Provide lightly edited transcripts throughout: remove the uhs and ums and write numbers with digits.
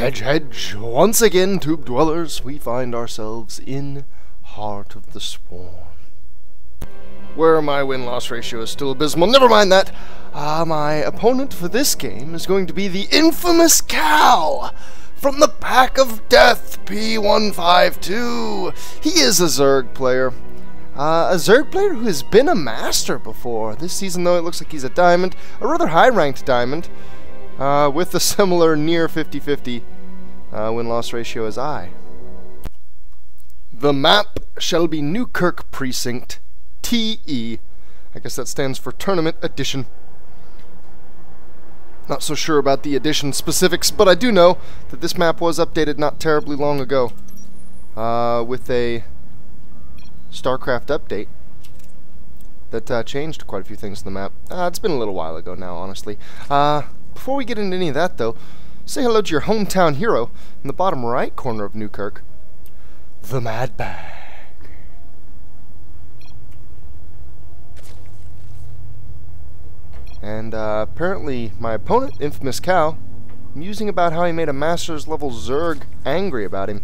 Hedge, hedge. Once again, tube dwellers, we find ourselves in heart of the swarm, where my win-loss ratio is still abysmal. Never mind that. My opponent for this game is going to be the infamous Cal from the Pack of Death, P152. He is a Zerg player. A Zerg player who has been a master before. This season, though, it looks like he's a diamond, a rather high-ranked diamond, with a similar near 50-50 win-loss ratio as I. The map shall be Newkirk Precinct, TE. I guess that stands for Tournament Edition. Not so sure about the edition specifics, but I do know that this map was updated not terribly long ago with a Starcraft update that changed quite a few things in the map. It's been a little while ago now, honestly. Before we get into any of that, though, say hello to your hometown hero in the bottom right corner of Newkirk, the Mad Bag. And apparently my opponent, Infamous Cow, musing about how he made a Masters level Zerg angry about him.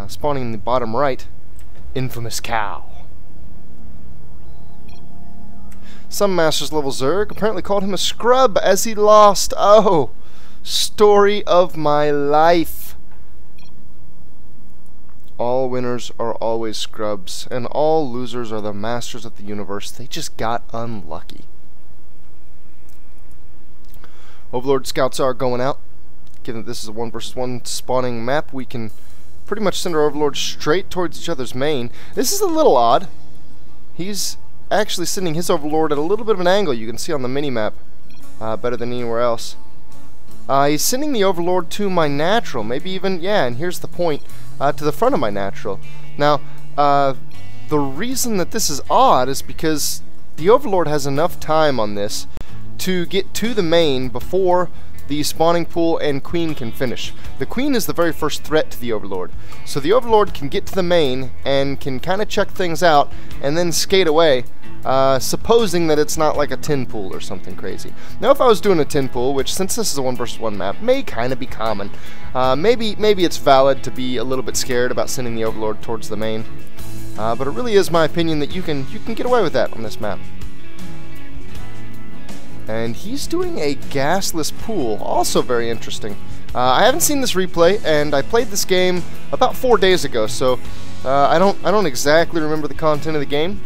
Spawning in the bottom right, Infamous Cow. Some Masters level Zerg apparently called him a scrub as he lost. Oh, story of my life. All winners are always scrubs, and all losers are the masters of the universe. They just got unlucky. Overlord scouts are going out. Given that this is a 1 versus 1 spawning map, we can pretty much send our overlords straight towards each other's main. This is a little odd. He's actually sending his overlord at a little bit of an angle. You can see on the mini-map better than anywhere else. He's sending the overlord to my natural, maybe even, yeah, and here's the point, to the front of my natural. Now, the reason that this is odd is because the overlord has enough time on this to get to the main before the spawning pool and queen can finish. The queen is the very first threat to the overlord, so the overlord can get to the main and can kind of check things out and then skate away, supposing that it's not like a 10 pool or something crazy. Now, if I was doing a 10 pool, which since this is a 1 versus 1 map may kind of be common, maybe it's valid to be a little bit scared about sending the overlord towards the main, but it really is my opinion that you can get away with that on this map. And he's doing a gasless pool, also very interesting. I haven't seen this replay, and I played this game about 4 days ago, so I don't exactly remember the content of the game.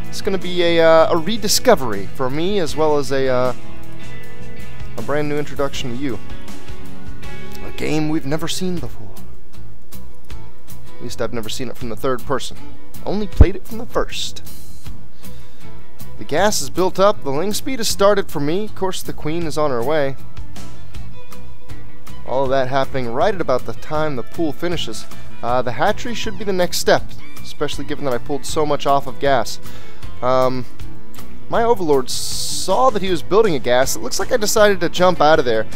It's going to be a rediscovery for me, as well as a brand new introduction to you. A game we've never seen before. At least I've never seen it from the third person. Only played it from the first. The gas is built up, the ling speed has started for me, of course the queen is on her way. All of that happening right at about the time the pool finishes. The hatchery should be the next step, especially given that I pulled so much off of gas. My overlord saw that he was building a gas. It looks like I decided to jump out of there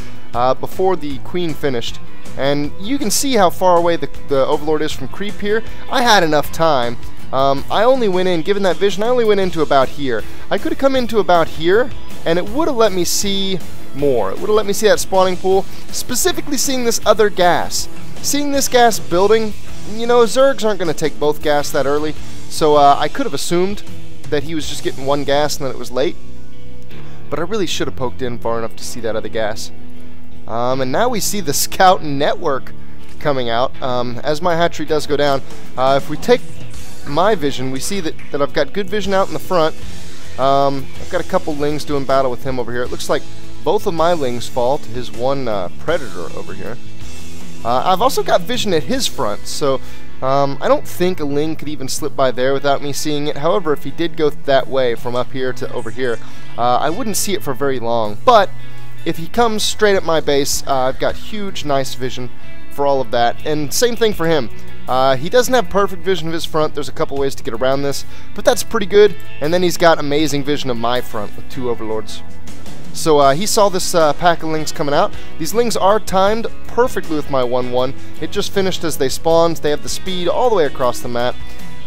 before the queen finished. And you can see how far away the overlord is from creep here. I had enough time. I only went in, given that vision, I only went into about here. I could have come into about here, and it would have let me see more. It would have let me see that spawning pool, specifically seeing this other gas. Seeing this gas building, you know, Zergs aren't going to take both gas that early, so I could have assumed that he was just getting one gas and then it was late. But I really should have poked in far enough to see that other gas. And now we see the scout network coming out. As my hatchery does go down, if we take my vision, we see that I've got good vision out in the front. I've got a couple lings doing battle with him over here. It looks like both of my lings fall to his one predator over here. I've also got vision at his front, so I don't think a ling could even slip by there without me seeing it. However, if he did go that way from up here to over here, I wouldn't see it for very long. But if he comes straight at my base, I've got huge, nice vision for all of that. And same thing for him. He doesn't have perfect vision of his front. There's a couple ways to get around this, but that's pretty good. And then he's got amazing vision of my front with 2 overlords. So he saw this pack of lings coming out. These lings are timed perfectly with my 1-1. It just finished as they spawned. They have the speed all the way across the map.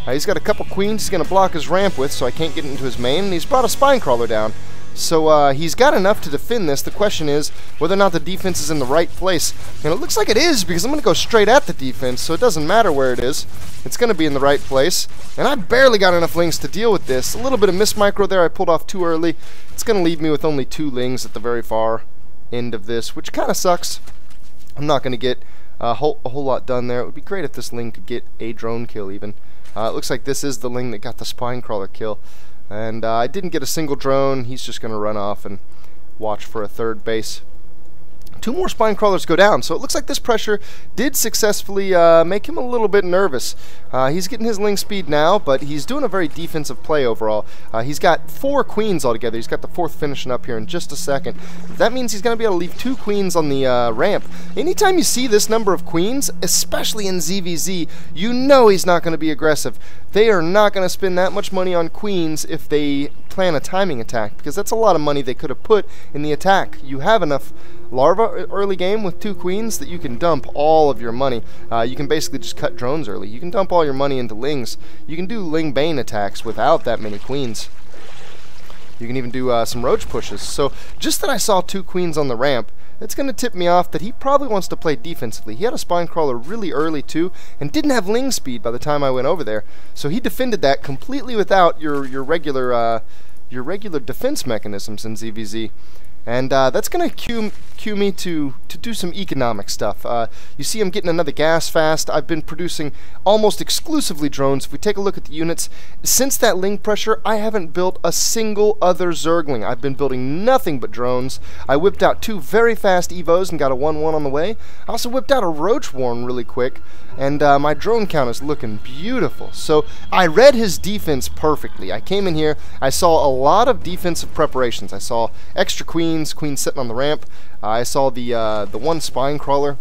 He's got a couple queens he's going to block his ramp with, so I can't get into his main. And he's brought a spine crawler down. So he's got enough to defend this. The question is whether or not the defense is in the right place. And it looks like it is, because I'm going to go straight at the defense, so it doesn't matter where it is. It's going to be in the right place. And I barely got enough lings to deal with this. A little bit of miss micro there I pulled off too early. It's going to leave me with only 2 lings at the very far end of this, which kind of sucks. I'm not going to get a whole lot done there. It would be great if this ling could get a drone kill even. It looks like this is the ling that got the spine crawler kill. And I didn't get a single drone. He's just going to run off and watch for a third base. 2 more spine crawlers go down, so it looks like this pressure did successfully make him a little bit nervous. He's getting his ling speed now, but he's doing a very defensive play overall. He's got 4 queens altogether. He's got the 4th finishing up here in just a second. That means he's going to be able to leave 2 queens on the ramp. Anytime you see this number of queens, especially in ZVZ, you know he's not going to be aggressive. They are not going to spend that much money on queens if they plan a timing attack, because that's a lot of money they could have put in the attack. You have enough larva early game with 2 queens that you can dump all of your money. You can basically just cut drones early. You can dump all your money into lings. You can do ling bane attacks without that many queens. You can even do some roach pushes. So just that I saw 2 queens on the ramp, it's going to tip me off that he probably wants to play defensively. He had a spine crawler really early too, and didn't have ling speed by the time I went over there. So he defended that completely without your regular defense mechanisms in ZVZ. And that's going to cue me to do some economic stuff. You see I'm getting another gas fast. I've been producing almost exclusively drones. If we take a look at the units, since that ling pressure, I haven't built a single other Zergling. I've been building nothing but drones. I whipped out 2 very fast Evos and got a 1-1 on the way. I also whipped out a Roach Warren really quick. And my drone count is looking beautiful. So I read his defense perfectly. I came in here, I saw a lot of defensive preparations. I saw extra queens sitting on the ramp. I saw the 1 spine crawler.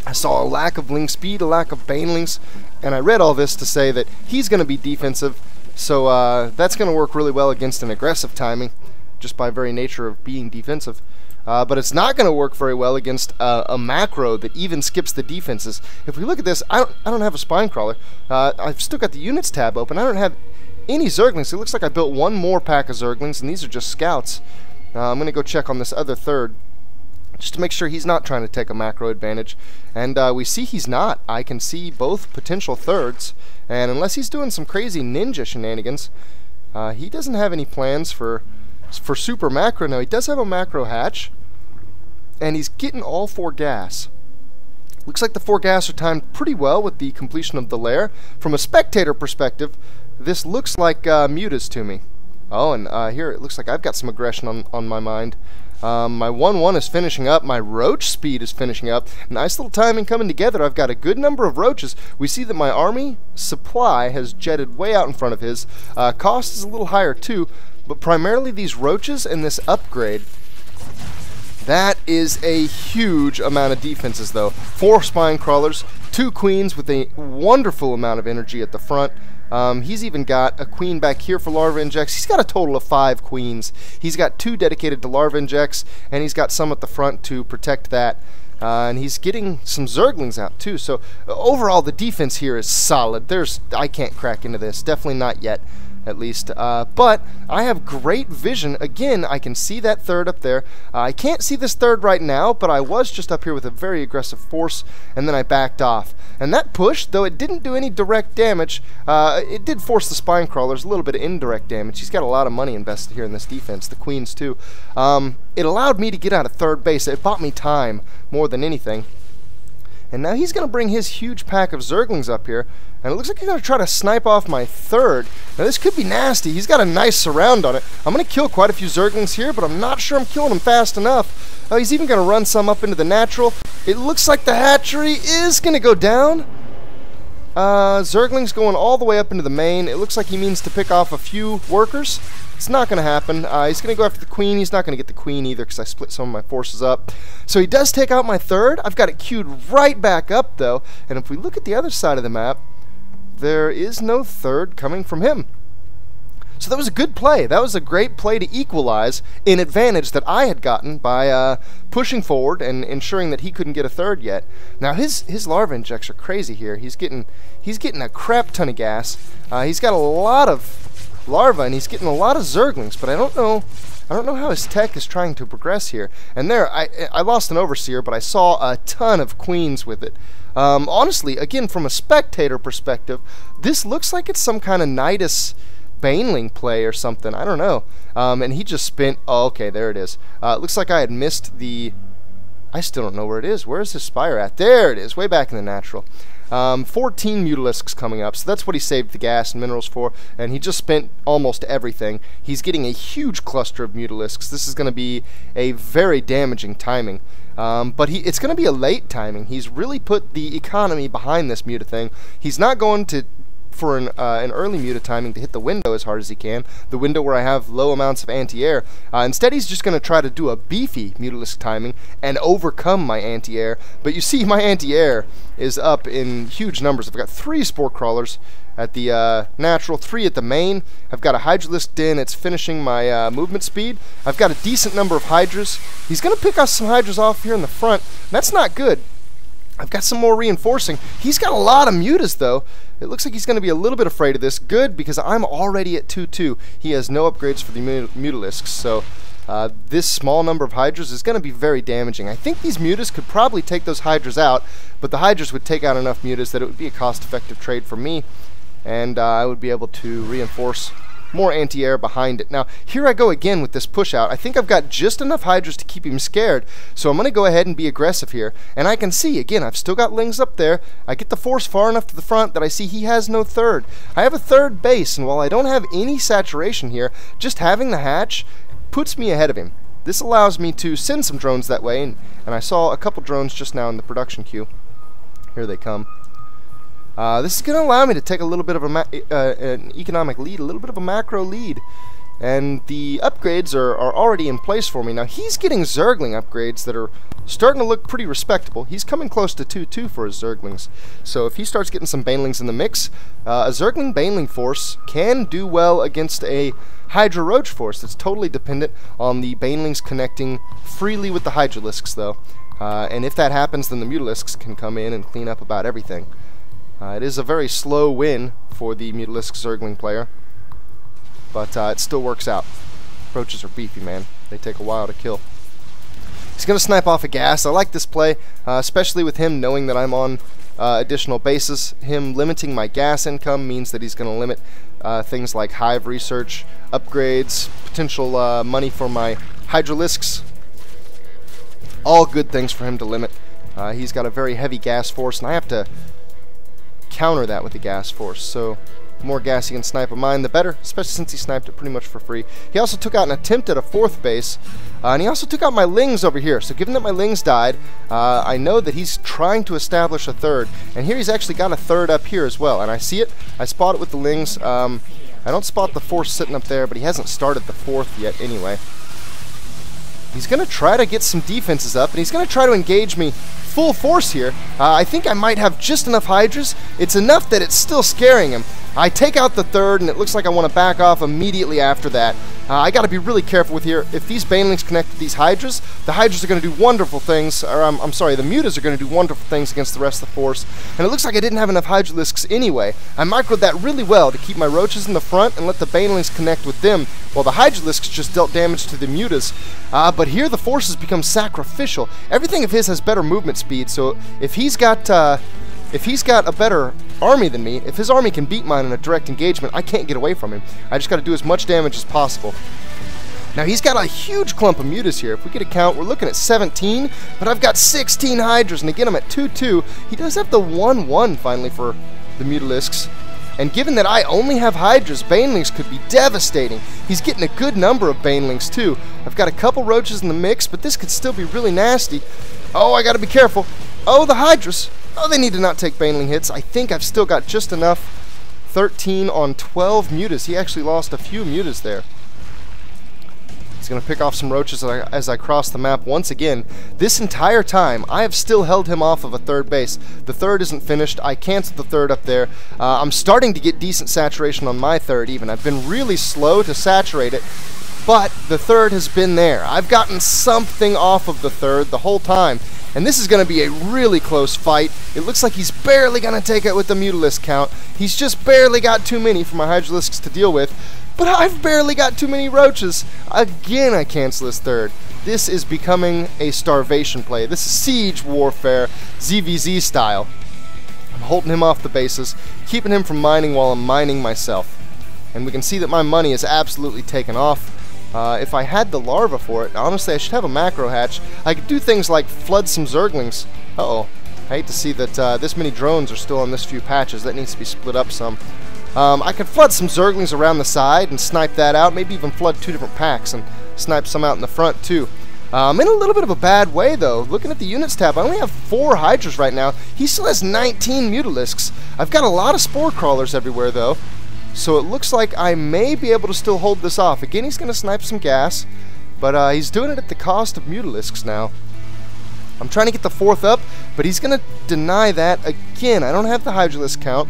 I saw a lack of ling speed, a lack of banelings, and I read all this to say that he's going to be defensive. So that's going to work really well against an aggressive timing, just by very nature of being defensive. But it's not going to work very well against a macro that even skips the defenses. If we look at this, I don't have a spine crawler. I've still got the units tab open. I don't have any Zerglings. It looks like I built 1 more pack of Zerglings, and these are just scouts. I'm going to go check on this other third, just to make sure he's not trying to take a macro advantage. And we see he's not. I can see both potential thirds, and unless he's doing some crazy ninja shenanigans, he doesn't have any plans for super macro. Now he does have a macro hatch, and he's getting all 4 gas. Looks like the 4 gas are timed pretty well with the completion of the lair. From a spectator perspective, this looks like mutas to me. Oh, and here it looks like I've got some aggression on my mind. My 1-1 is finishing up. My roach speed is finishing up. Nice little timing coming together. I've got a good number of roaches. We see that my army supply has jetted way out in front of his. Cost is a little higher too, but primarily these roaches and this upgrade. That is a huge amount of defenses though. 4 spine crawlers, 2 queens with a wonderful amount of energy at the front. He's even got a queen back here for larva injects. He's got a total of 5 queens. He's got 2 dedicated to larva injects, and he's got some at the front to protect that. And he's getting some Zerglings out too. So overall, the defense here is solid. I can't crack into this. Definitely not yet, at least. But I have great vision. Again, I can see that third up there. I can't see this third right now, but I was just up here with a very aggressive force, and then I backed off. And that push, though it didn't do any direct damage, it did force the spine crawlers a little bit of indirect damage. He's got a lot of money invested here in this defense, the queens too. It allowed me to get out of third base. It bought me time more than anything. And now he's going to bring his huge pack of Zerglings up here. And it looks like he's going to try to snipe off my third. Now this could be nasty. He's got a nice surround on it. I'm going to kill quite a few Zerglings here, but I'm not sure I'm killing them fast enough. Oh, he's even going to run some up into the natural. It looks like the hatchery is going to go down. Zergling's going all the way up into the main. It looks like he means to pick off a few workers. It's not going to happen. He's going to go after the queen. He's not going to get the queen either because I split some of my forces up. So he does take out my third. I've got it queued right back up, though. And if we look at the other side of the map, there is no third coming from him. So that was a good play. That was a great play to equalize an advantage that I had gotten by pushing forward and ensuring that he couldn't get a third yet. Now his larva injects are crazy here. He's getting a crap ton of gas. He's got a lot of larva and he's getting a lot of Zerglings, but I don't know I don't know how his tech is trying to progress here. And there, I lost an Overseer, but I saw a ton of Queens with it. Honestly, again, from a spectator perspective, this looks like it's some kind of Nidus Baneling play or something. I don't know. And he just spent... Oh, okay, there it is. It looks like I had missed the... I still don't know where it is. Where is his Spire at? There it is, way back in the natural. 14 Mutalisks coming up, so that's what he saved the gas and minerals for, and he just spent almost everything. He's getting a huge cluster of Mutalisks. This is going to be a very damaging timing. But it's going to be a late timing. He's really put the economy behind this Muta thing. He's not going to... for an early Muta timing to hit the window as hard as he can, the window where I have low amounts of anti-air. Instead, he's just going to try to do a beefy Mutalisk timing and overcome my anti-air. But you see, my anti-air is up in huge numbers. I've got 3 Spore Crawlers at the natural, 3 at the main. I've got a Hydralisk Den. It's finishing my movement speed. I've got a decent number of Hydras. He's going to pick us some Hydras off here in the front. That's not good. I've got some more reinforcing. He's got a lot of Mutas, though. It looks like he's going to be a little bit afraid of this. Good, because I'm already at 2-2. He has no upgrades for the Mutalisks, so this small number of Hydras is going to be very damaging. I think these Mutas could probably take those Hydras out, but the Hydras would take out enough Mutas that it would be a cost-effective trade for me, and I would be able to reinforce more anti-air behind it. Now, here I go again with this push out. I think I've got just enough Hydras to keep him scared, so I'm going to go ahead and be aggressive here. And I can see, again, I've still got Lings up there. I get the force far enough to the front that I see he has no third. I have a third base, and while I don't have any saturation here, just having the hatch puts me ahead of him. This allows me to send some drones that way, and I saw a couple drones just now in the production queue. Here they come. This is going to allow me to take a little bit of an economic lead, a little bit of a macro lead. And the upgrades are already in place for me. Now, he's getting Zergling upgrades that are starting to look pretty respectable. He's coming close to 2-2 for his Zerglings. So if he starts getting some Banelings in the mix, a Zergling Baneling force can do well against a Hydra Roach force that's totally dependent on the Banelings connecting freely with the Hydralisks, though. And if that happens, then the Mutalisks can come in and clean up about everything. It is a very slow win for the Mutalisk Zergling player, but it still works out. Roaches are beefy, man. They take a while to kill. He's going to snipe off a gas. I like this play, especially with him knowing that I'm on additional bases. Him limiting my gas income means that he's going to limit things like hive research, upgrades, potential money for my Hydralisks. All good things for him to limit. He's got a very heavy gas force, and I have to counter that with the gas force. So the more gas he can snipe of mine, the better, especially since he sniped it pretty much for free. He also took out an attempt at a 4th base, and he also took out my Lings over here. So given that my Lings died, I know that he's trying to establish a 3rd, and here he's actually got a 3rd up here as well, and I see it. I spot it with the Lings. I don't spot the force sitting up there, but he hasn't started the 4th yet anyway. He's going to try to get some defenses up, and he's going to try to engage me full force here. I think I might have just enough Hydras. It's enough that it's still scaring him. I take out the 3rd, and it looks like I want to back off immediately after that. I got to be really careful with here. If these Banelings connect to these Hydras, the Hydras are going to do wonderful things, or I'm sorry, the Mutas are going to do wonderful things against the rest of the force. And it looks like I didn't have enough Hydralisks anyway. I microed that really well to keep my Roaches in the front and let the Banelings connect with them, while the Hydralisks just dealt damage to the Mutas. But here the forces become sacrificial. Everything of his has better movement speed, so if he's got a better army than me, if his army can beat mine in a direct engagement, I can't get away from him. I just got to do as much damage as possible. Now, he's got a huge clump of Mutas here. If we get a count, we're looking at 17, but I've got 16 Hydras, and again, I'm at 2-2. He does have the 1-1 finally for the Mutalisks. And given that I only have Hydras, Banelings could be devastating. He's getting a good number of Banelings, too. I've got a couple Roaches in the mix, but this could still be really nasty. Oh, I got to be careful. Oh, the Hydras. Oh, they need to not take Baneling hits. I think I've still got just enough. 13 on 12 Mutas. He actually lost a few Mutas there. He's going to pick off some Roaches as I cross the map once again. This entire time, I have still held him off of a 3rd base. The 3rd isn't finished. I canceled the 3rd up there. I'm starting to get decent saturation on my 3rd even. I've been really slow to saturate it, but the 3rd has been there. I've gotten something off of the 3rd the whole time. And this is going to be a really close fight. It looks like he's barely going to take it with the Mutalisk count. He's just barely got too many for my Hydralisks to deal with. but I've barely got too many roaches. Again, I cancel his third. This is becoming a starvation play. This is siege warfare, ZVZ style. I'm holding him off the bases, keeping him from mining while I'm mining myself. And we can see that my money is absolutely taken off. If I had the larva for it, honestly I should have a macro hatch. I could do things like flood some zerglings. Uh-oh. I hate to see that this many drones are still on this few patches. That needs to be split up some. I could flood some zerglings around the side and snipe that out. Maybe even flood 2 different packs and snipe some out in the front too. I'm in a little bit of a bad way though. Looking at the units tab, I only have 4 hydras right now. He still has 19 mutalisks. I've got a lot of spore crawlers everywhere though. So it looks like I may be able to still hold this off. Again, he's going to snipe some gas, but he's doing it at the cost of mutalisks now. I'm trying to get the 4th up, but he's going to deny that again. I don't have the hydralisk count.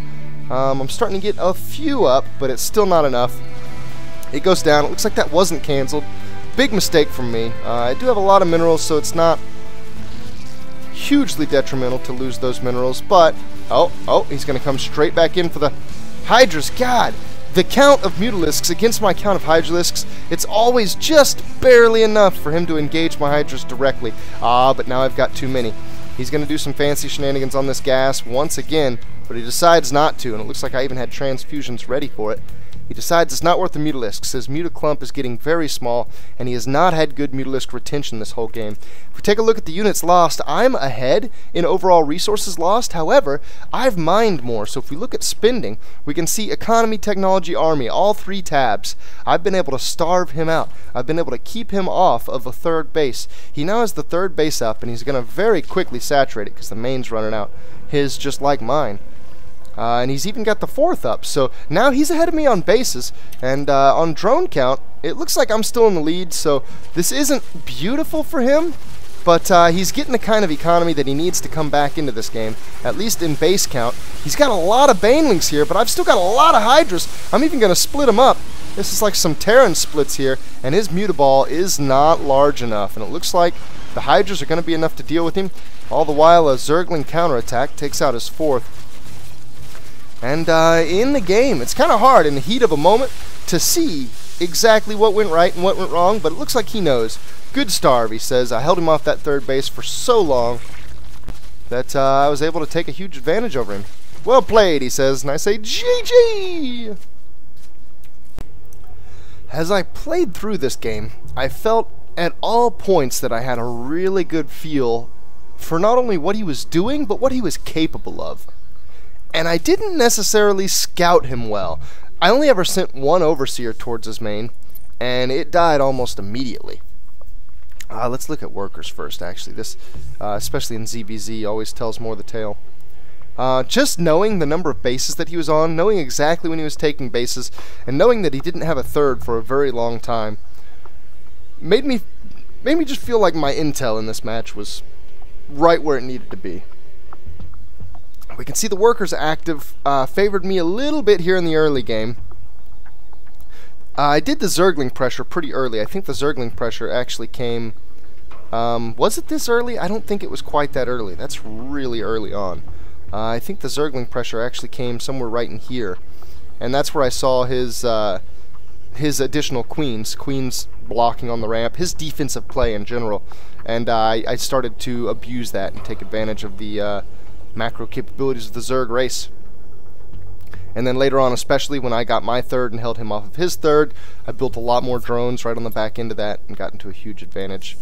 I'm starting to get a few up, but it's still not enough. It goes down. It looks like that wasn't canceled. Big mistake from me. I do have a lot of minerals, so it's not hugely detrimental to lose those minerals, but oh, he's going to come straight back in for the Hydras. God, the count of mutalisks against my count of hydralisks, it's always just barely enough for him to engage my hydras directly. But now I've got too many. He's going to do some fancy shenanigans on this gas once again, but he decides not to, and it looks like I even had transfusions ready for it. He decides it's not worth the mutalisks. His mutaclump is getting very small, and he has not had good mutalisk retention this whole game. If we take a look at the units lost, I'm ahead in overall resources lost. However, I've mined more. So if we look at spending, we can see economy, technology, army, all 3 tabs. I've been able to starve him out. I've been able to keep him off of a 3rd base. He now has the 3rd base up, and he's going to very quickly saturate it because the main's running out. His just like mine. And he's even got the 4th up, so now he's ahead of me on bases, and on drone count, it looks like I'm still in the lead, so this isn't beautiful for him, but he's getting the kind of economy that he needs to come back into this game, at least in base count. He's got a lot of banelings here, but I've still got a lot of hydras. I'm even going to split him up. This is like some Terran splits here, and his mutaball is not large enough, and it looks like the hydras are going to be enough to deal with him. All the while, a zergling counterattack takes out his 4th. And in the game, it's kind of hard in the heat of a moment to see exactly what went right and what went wrong, but it looks like he knows. Good starve, he says. I held him off that 3rd base for so long that I was able to take a huge advantage over him. Well played, he says, and I say GG! As I played through this game, I felt at all points that I had a really good feel for not only what he was doing, but what he was capable of. And I didn't necessarily scout him well. I only ever sent 1 overseer towards his main, and it died almost immediately. Let's look at workers first, actually. This, especially in ZVZ, always tells more the tale. Just knowing the number of bases that he was on, knowing exactly when he was taking bases, and knowing that he didn't have a 3rd for a very long time, made me just feel like my intel in this match was right where it needed to be. We can see the workers active favored me a little bit here in the early game. I did the zergling pressure pretty early. I think the zergling pressure actually came... was it this early? I don't think it was quite that early. That's really early on. I think the zergling pressure actually came somewhere right in here. And that's where I saw his additional queens blocking on the ramp, his defensive play in general. And I started to abuse that and take advantage of the... macro capabilities of the Zerg race. And then later on, especially when I got my 3rd and held him off of his 3rd, I built a lot more drones right on the back end of that and got into a huge advantage.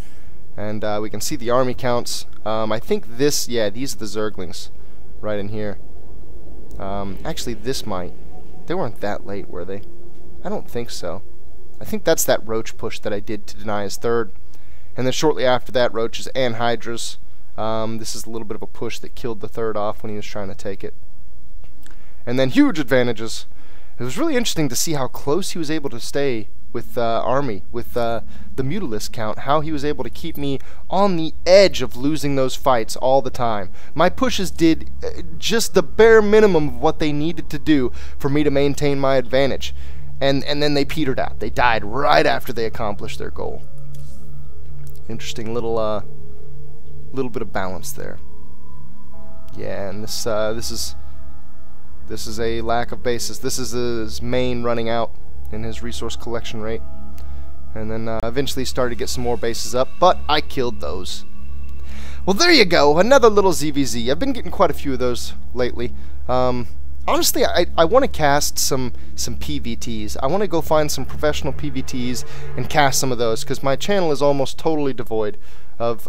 And we can see the army counts. I think this, yeah, these are the Zerglings right in here. Actually, this might. They weren't that late, were they? I don't think so. I think that's that roach push that I did to deny his 3rd. And then shortly after that, roaches and hydras. This is a little bit of a push that killed the 3rd off when he was trying to take it. And then huge advantages. It was really interesting to see how close he was able to stay with army, with the mutalisk count, how he was able to keep me on the edge of losing those fights all the time. My pushes did just the bare minimum of what they needed to do for me to maintain my advantage. And then they petered out. They died right after they accomplished their goal. Interesting little bit of balance there. Yeah, and this is a lack of bases. This is his main running out. in his resource collection rate. And then eventually started to get some more bases up, but I killed those. Well, there you go, another little ZVZ. I've been getting quite a few of those lately. Honestly, I want to cast some PVTs. I want to go find some professional PVTs and cast some of those, because my channel is almost totally devoid of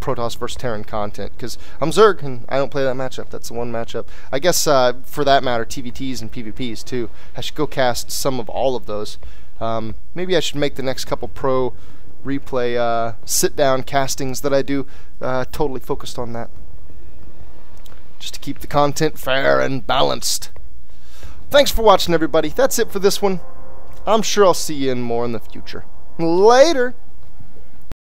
Protoss vs. Terran content, because I'm Zerg and I don't play that matchup. That's the one matchup. I guess for that matter, TVTs and PvPs too. I should go cast some of all of those. Maybe I should make the next couple pro replay sit-down castings that I do totally focused on that, just to keep the content fair and balanced. Thanks for watching, everybody. That's it for this one. I'm sure I'll see you in more in the future. Later!